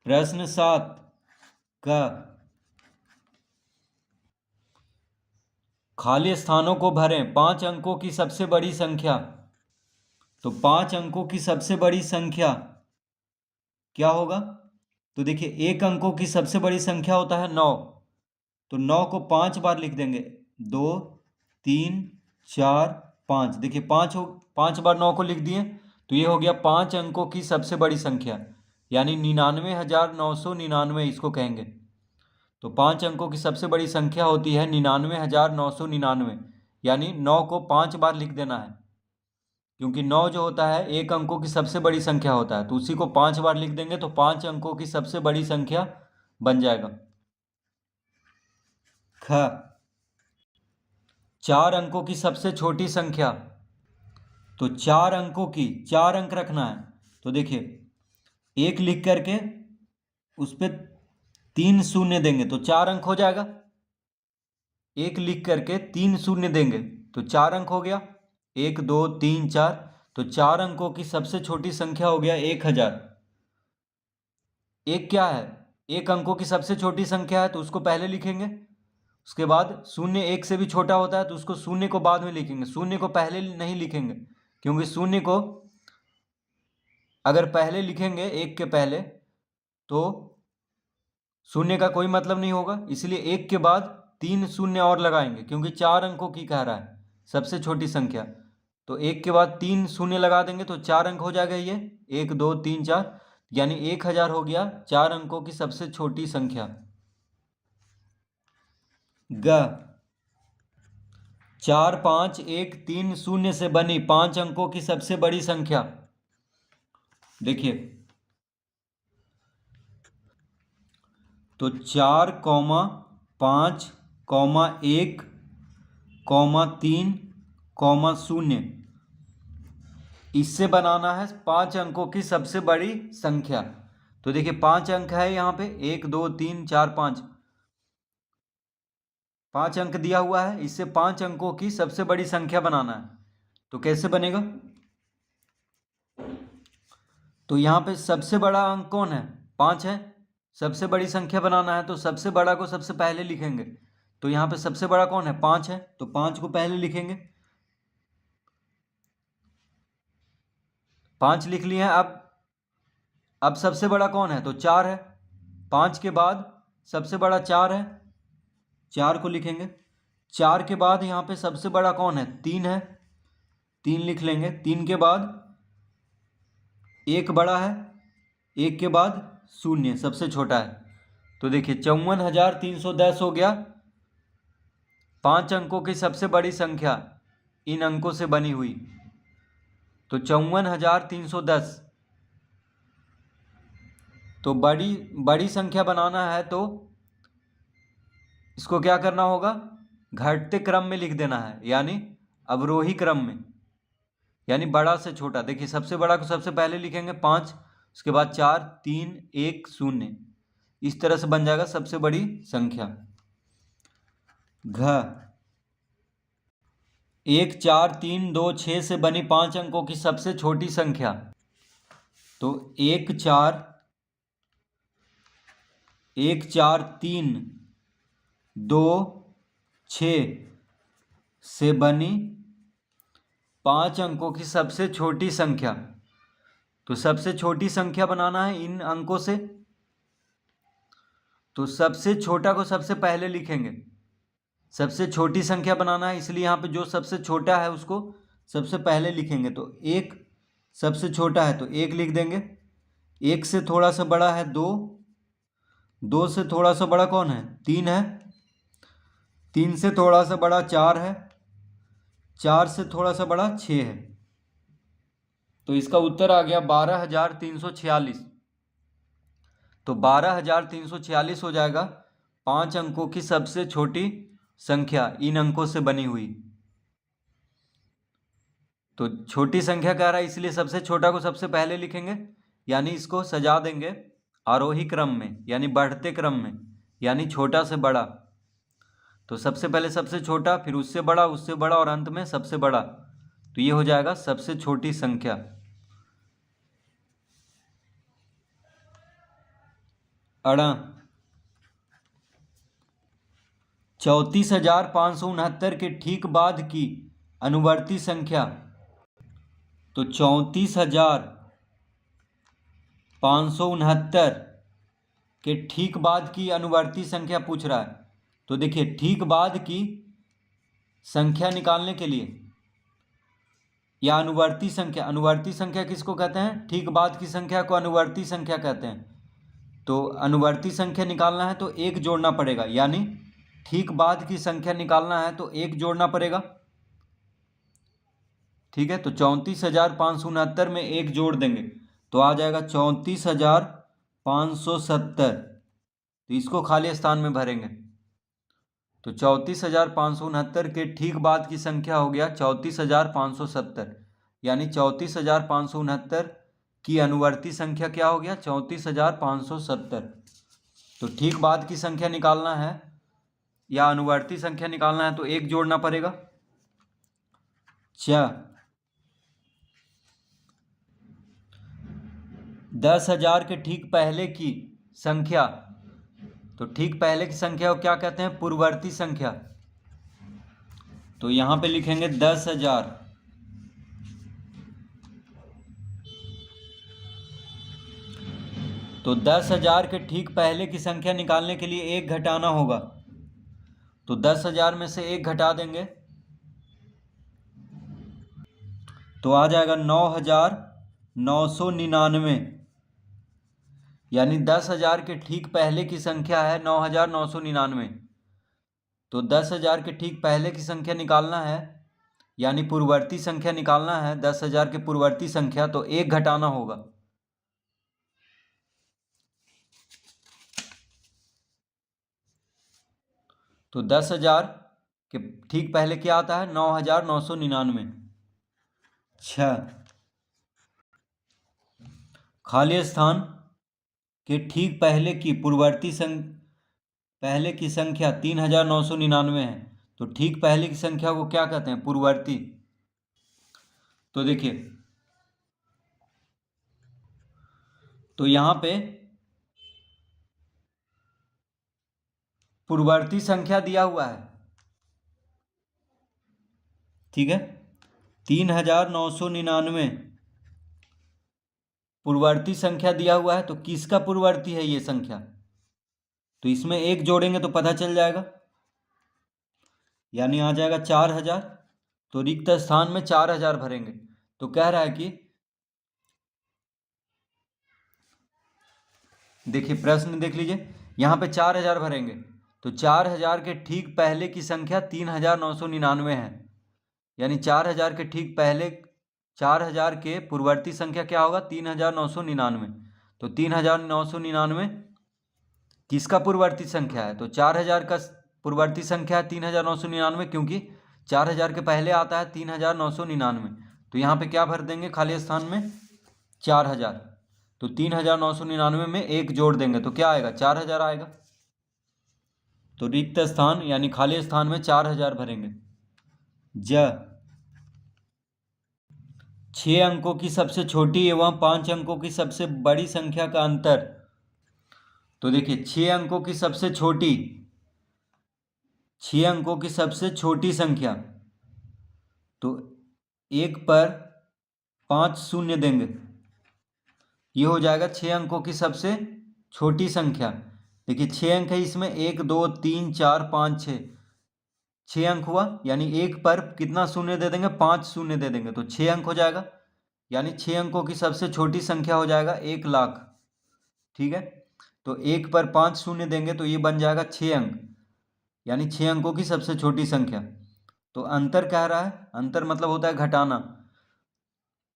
प्रश्न 7 का खाली स्थानों को भरें। 5 अंकों की सबसे बड़ी संख्या। तो 5 अंकों की सबसे बड़ी संख्या क्या होगा? तो देखिए, एक अंकों की सबसे बड़ी संख्या होता है 9। तो 9 को 5 बार लिख देंगे। 2 3 4 5। देखिए 5 बार 9 को लिख दिए, तो ये हो गया 5 अंकों की सबसे बड़ी संख्या, यानी 99,999 इसको कहेंगे। तो 5 अंकों की सबसे बड़ी संख्या होती है 99,999, यानी 9 को 5 बार लिख देना है, क्योंकि 9 जो होता है एक अंकों की सबसे बड़ी संख्या होता है, तो उसी को 5 बार लिख देंगे तो 5 अंकों की सबसे बड़ी संख्या बन जाएगा। ख 4 अंकों की सबसे छोटी संख्या। तो 4 अंकों की 4 अंक रखना है। तो देखिए, एक लिख करके उस पर 3 शून्य देंगे तो 4 अंक हो जाएगा। एक लिख करके 3 शून्य देंगे तो 4 अंक हो गया। 1 2 3 4। तो 4 अंकों की सबसे छोटी संख्या हो गया 1000। एक क्या है? एक अंकों की सबसे छोटी संख्या है, तो उसको पहले लिखेंगे। उसके बाद शून्य एक से भी छोटा होता है, तो उसको शून्य को बाद में लिखेंगे। शून्य को पहले नहीं लिखेंगे, क्योंकि शून्य को अगर पहले लिखेंगे एक के पहले तो शून्य का कोई मतलब नहीं होगा। इसलिए एक के बाद 3 शून्य और लगाएंगे, क्योंकि 4 अंकों की कह रहा है सबसे छोटी संख्या। तो एक के बाद 3 शून्य लगा देंगे तो 4 अंक हो जाएगा। ये 1 2 3 4, यानी 1000 हो गया 4 अंकों की सबसे छोटी संख्या। ग 4 5 1 3 0 से बनी 5 अंकों की सबसे बड़ी संख्या। देखिए, तो 4 5 1 3 0, इससे बनाना है 5 अंकों की सबसे बड़ी संख्या। तो देखिए 5 अंक है यहाँ पे, 1 2 3 4 5, 5 अंक दिया हुआ है। इससे 5 अंकों की सबसे बड़ी संख्या बनाना है। तो कैसे बनेगा? तो यहाँ पे सबसे बड़ा अंक कौन है? 5 है। सबसे बड़ी संख्या बनाना है तो सबसे बड़ा को सबसे पहले लिखेंगे। तो यहाँ पे सबसे बड़ा कौन है? 5 है, तो 5 को पहले लिखेंगे। 5 लिख लिए हैं। अब सबसे बड़ा कौन है? तो 4 है। 5 के बाद सबसे बड़ा 4 है, 4 को लिखेंगे। 4 के बाद यहाँ पे सबसे बड़ा कौन है? 3 है, 3 लिख लेंगे। 3 के बाद 1 बड़ा है, 1 के बाद 0 सबसे छोटा है। तो देखिए 54,310 हो गया 5 अंकों की सबसे बड़ी संख्या इन अंकों से बनी हुई। तो 54,310। तो बड़ी संख्या बनाना है तो इसको क्या करना होगा? घटते क्रम में लिख देना है, यानी अवरोही क्रम में, यानी बड़ा से छोटा। देखिए सबसे बड़ा को सबसे पहले लिखेंगे 5, उसके बाद 4 3 1 0, इस तरह से बन जाएगा सबसे बड़ी संख्या। घ 1 4 3 2 6 से बनी 5 अंकों की सबसे छोटी संख्या। तो 1 4 3 2 6 से बनी 5 अंकों की सबसे छोटी संख्या। तो सबसे छोटी संख्या बनाना है इन अंकों से, तो सबसे छोटा को सबसे पहले लिखेंगे। सबसे छोटी संख्या बनाना है, इसलिए यहाँ पे जो सबसे छोटा है उसको सबसे पहले लिखेंगे। तो 1 सबसे छोटा है तो 1 लिख देंगे। 1 से थोड़ा सा बड़ा है 2, 2 से थोड़ा सा बड़ा कौन है? 3 है। 3 से थोड़ा सा बड़ा 4 है। 4 से थोड़ा सा बड़ा 6 है। तो इसका उत्तर आ गया 12,346। तो 12,346 हो जाएगा 5 अंकों की सबसे छोटी संख्या इन अंकों से बनी हुई। तो छोटी संख्या कह रहा है, इसलिए सबसे छोटा को सबसे पहले लिखेंगे, यानी इसको सजा देंगे आरोही क्रम में, यानी बढ़ते क्रम में, यानी छोटा से बड़ा। तो सबसे पहले सबसे छोटा, फिर उससे बड़ा और अंत में सबसे बड़ा। तो ये हो जाएगा सबसे छोटी संख्या। अड़ा 34,569 के ठीक बाद की अनुवर्ती संख्या। तो 34,569 के ठीक बाद की अनुवर्ती संख्या पूछ रहा है। तो देखिए, ठीक बाद की संख्या निकालने के लिए, या अनुवर्ती संख्या किसको कहते हैं? ठीक बाद की संख्या को अनुवर्ती संख्या कहते हैं। तो अनुवर्ती संख्या निकालना है तो एक जोड़ना पड़ेगा, यानी ठीक बाद की संख्या निकालना है तो एक जोड़ना पड़ेगा। ठीक है, तो 34,569 में एक जोड़ देंगे तो आ जाएगा 34,570। तो इसको खाली स्थान में भरेंगे। तो 34,569 के ठीक बाद की संख्या हो गया 34,570, यानी 34,569 की अनुवर्ती संख्या क्या हो गया? 34,570। तो ठीक बाद की संख्या निकालना है या अनुवर्ती संख्या निकालना है तो एक जोड़ना पड़ेगा। 10,000 के ठीक पहले की संख्या। तो ठीक पहले की संख्या को क्या कहते हैं? पूर्ववर्ती संख्या। तो यहां पे लिखेंगे 10,000। तो 10,000 के ठीक पहले की संख्या निकालने के लिए एक घटाना होगा। तो 10,000 में से एक घटा देंगे तो आ जाएगा 9,999, यानी 10,000 के ठीक पहले की संख्या है 9,999। तो 10,000 के ठीक पहले की संख्या निकालना है, यानी पूर्ववर्ती संख्या निकालना है 10,000 के पूर्ववर्ती संख्या, तो एक घटाना होगा। तो 10,000 के ठीक पहले क्या आता है? 9,999। 6 खाली स्थान के ठीक पहले की पूर्ववर्ती पहले की संख्या 3,999 है। तो ठीक पहले की संख्या को क्या कहते हैं? पूर्ववर्ती। तो देखिए, तो यहां पे पूर्ववर्ती संख्या दिया हुआ है, ठीक है, 3,999 पूर्ववर्ती संख्या दिया हुआ है। तो किसका पूर्ववर्ती है ये संख्या? तो इसमें एक जोड़ेंगे तो पता चल जाएगा, यानी आ जाएगा 4,000। तो रिक्त स्थान में 4,000 भरेंगे। तो कह रहा है कि देखिए, प्रश्न देख लीजिए, यहां पे 4,000 भरेंगे तो 4,000 के ठीक पहले की संख्या 3,999 है, यानी 4,000 के ठीक पहले 4,000 के पूर्ववर्ती संख्या क्या होगा? 3,999। तो 3,999 किसका पूर्ववर्ती संख्या है? तो 4,000 का पूर्ववर्ती संख्या है 3,999, क्योंकि 4,000 के पहले आता है 3,999। तो यहाँ पे क्या भर देंगे खाली स्थान में? 4,000। तो 3,999 में एक जोड़ देंगे तो क्या आएगा? 4,000 आएगा। तो रिक्त स्थान यानी खाली स्थान में 4,000 भरेंगे। 6 अंकों की सबसे छोटी एवं 5 अंकों की सबसे बड़ी संख्या का अंतर। तो देखिए, 6 अंकों की सबसे छोटी संख्या, तो 1 पर 5 शून्य देंगे, ये हो जाएगा 6 अंकों की सबसे छोटी संख्या। देखिए, 6 अंक है इसमें, 1 2 3 4 5 6, 6 अंक हुआ, यानी 1 पर कितना शून्य दे देंगे? 5 शून्य दे देंगे तो 6 अंक हो जाएगा, यानी 6 अंकों की सबसे छोटी संख्या हो जाएगा 1,00,000। ठीक है, तो 1 पर 5 शून्य देंगे तो ये बन जाएगा 6 अंक, यानी 6 अंकों की सबसे छोटी संख्या। तो अंतर कह रहा है, अंतर मतलब होता है घटाना।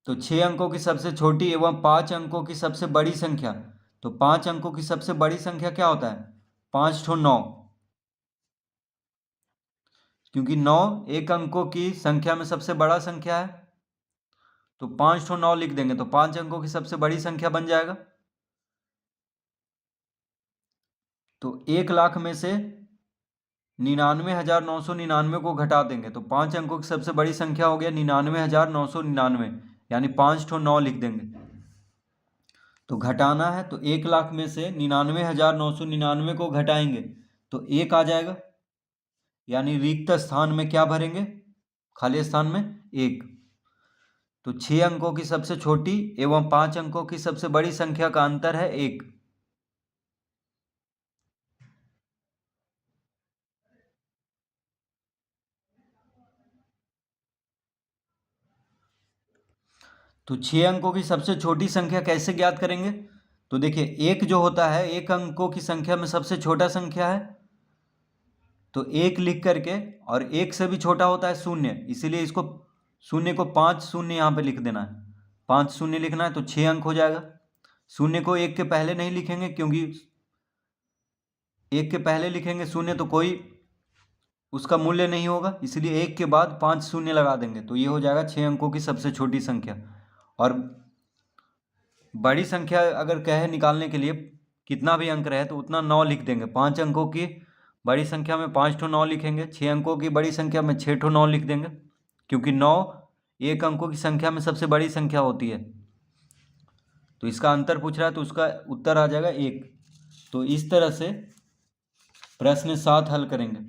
तो 6 अंकों की सबसे छोटी एवं 5 अंकों की सबसे बड़ी संख्या। तो 5 अंकों की सबसे बड़ी संख्या क्या होता है? 5 ठो 9, क्योंकि 9 एक अंकों की संख्या में सबसे बड़ा संख्या है। तो 5 ठो 9 लिख देंगे तो 5 अंकों की सबसे बड़ी संख्या बन जाएगा। तो 1,00,000 में से 99,999 को घटा देंगे तो 5 अंकों की सबसे बड़ी संख्या हो गया 99,999, यानी 5 ठो 9 लिख देंगे। तो घटाना है तो 1,00,000 में से 99,999 को घटाएंगे तो 1 आ जाएगा, यानी रिक्त स्थान में क्या भरेंगे, खाली स्थान में 1। तो 6 अंकों की सबसे छोटी एवं 5 अंकों की सबसे बड़ी संख्या का अंतर है 1। तो 6 अंकों की सबसे छोटी संख्या कैसे ज्ञात करेंगे, तो देखिए 1 जो होता है 1 अंकों की संख्या में सबसे छोटा संख्या है, तो 1 लिख करके, और 1 से भी छोटा होता है 0, इसीलिए इसको शून्य को 5 शून्य यहाँ पे लिख देना है, 5 शून्य लिखना है तो 6 अंक हो जाएगा। शून्य को 1 के पहले नहीं लिखेंगे, क्योंकि 1 के पहले लिखेंगे शून्य तो कोई उसका मूल्य नहीं होगा, इसलिए 1 के बाद 5 शून्य लगा देंगे, तो ये हो जाएगा 6 अंकों की सबसे छोटी संख्या। और बड़ी संख्या अगर कहे निकालने के लिए कितना भी अंक रहे तो उतना 9 लिख देंगे। 5 अंकों की बड़ी संख्या में 5 ठो 9 लिखेंगे, 6 अंकों की बड़ी संख्या में 6 ठो 9 लिख देंगे, क्योंकि 9 1 अंकों की संख्या में सबसे बड़ी संख्या होती है। तो इसका अंतर पूछ रहा है तो उसका उत्तर आ जाएगा 1। तो इस तरह से प्रश्न 7 हल करेंगे।